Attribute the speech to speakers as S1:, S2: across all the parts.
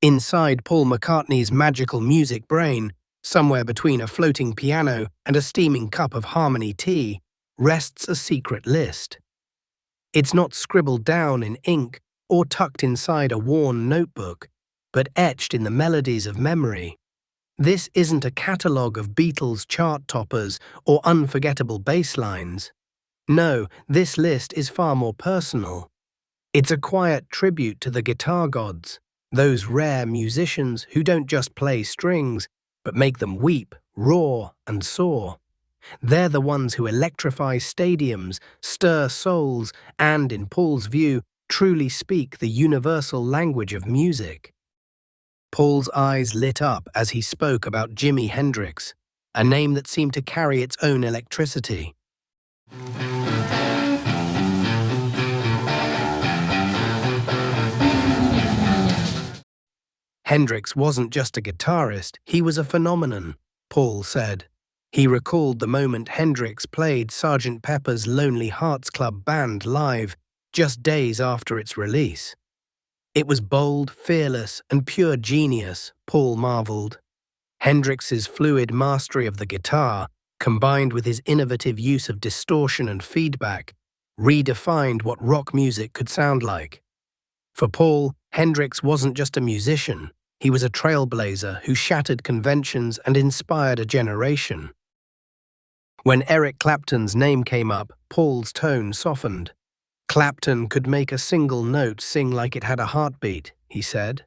S1: Inside Paul McCartney's magical music brain, somewhere between a floating piano and a steaming cup of harmony tea, rests a secret list. It's not scribbled down in ink or tucked inside a worn notebook, but etched in the melodies of memory. This isn't a catalogue of Beatles chart toppers or unforgettable bass lines. No, this list is far more personal. It's a quiet tribute to the guitar gods, those rare musicians who don't just play strings, but make them weep, roar, and soar. They're the ones who electrify stadiums, stir souls, and, in Paul's view, truly speak the universal language of music. Paul's eyes lit up as he spoke about Jimi Hendrix, a name that seemed to carry its own electricity. Hendrix wasn't just a guitarist, he was a phenomenon, Paul said. He recalled the moment Hendrix played Sgt. Pepper's Lonely Hearts Club Band live just days after its release. It was bold, fearless, and pure genius, Paul marveled. Hendrix's fluid mastery of the guitar, combined with his innovative use of distortion and feedback, redefined what rock music could sound like. For Paul, Hendrix wasn't just a musician, he was a trailblazer who shattered conventions and inspired a generation. When Eric Clapton's name came up, Paul's tone softened. Clapton could make a single note sing like it had a heartbeat, he said.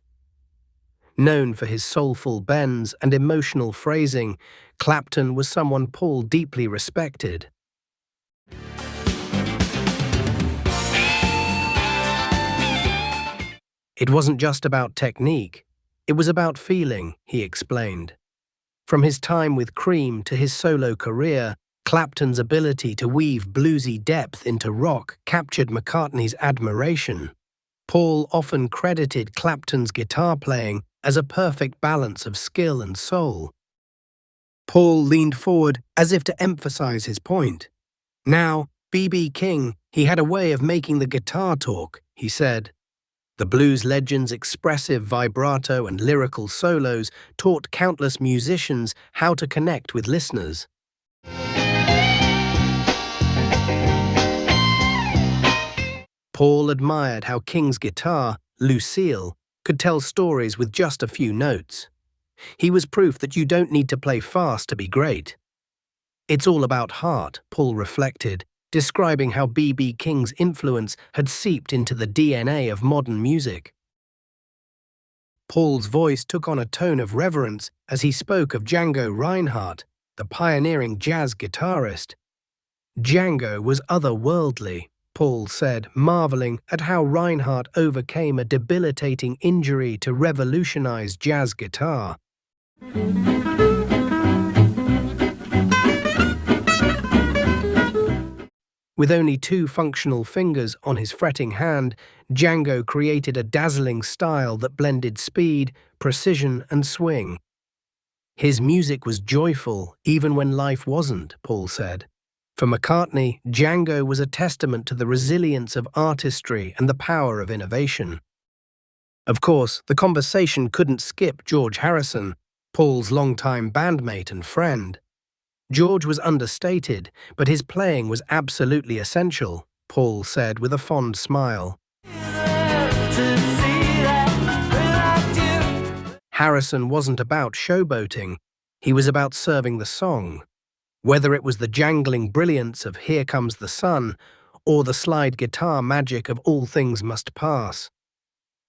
S1: Known for his soulful bends and emotional phrasing, Clapton was someone Paul deeply respected. It wasn't just about technique, it was about feeling, he explained. From his time with Cream to his solo career, Clapton's ability to weave bluesy depth into rock captured McCartney's admiration. Paul often credited Clapton's guitar playing as a perfect balance of skill and soul. Paul leaned forward as if to emphasize his point. Now, B.B. King, he had a way of making the guitar talk, he said. The blues legend's expressive vibrato and lyrical solos taught countless musicians how to connect with listeners. Paul admired how King's guitar, Lucille, could tell stories with just a few notes. He was proof that you don't need to play fast to be great. It's all about heart, Paul reflected, describing how B.B. King's influence had seeped into the DNA of modern music. Paul's voice took on a tone of reverence as he spoke of Django Reinhardt, the pioneering jazz guitarist. Django was otherworldly, Paul said, marveling at how Reinhardt overcame a debilitating injury to revolutionize jazz guitar. With only 2 functional fingers on his fretting hand, Django created a dazzling style that blended speed, precision, and swing. His music was joyful, even when life wasn't, Paul said. For McCartney, Django was a testament to the resilience of artistry and the power of innovation. Of course, the conversation couldn't skip George Harrison, Paul's longtime bandmate and friend. George was understated, but his playing was absolutely essential, Paul said with a fond smile. Harrison wasn't about showboating, he was about serving the song. Whether it was the jangling brilliance of Here Comes the Sun or the slide guitar magic of All Things Must Pass,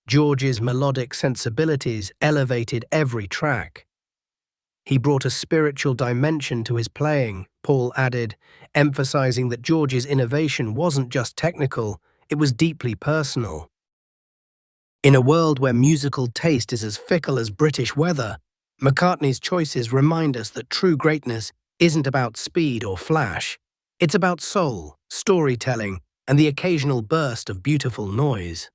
S1: George's melodic sensibilities elevated every track. He brought a spiritual dimension to his playing, Paul added, emphasizing that George's innovation wasn't just technical, it was deeply personal. In a world where musical taste is as fickle as British weather, McCartney's choices remind us that true greatness isn't about speed or flash. It's about soul, storytelling, and the occasional burst of beautiful noise.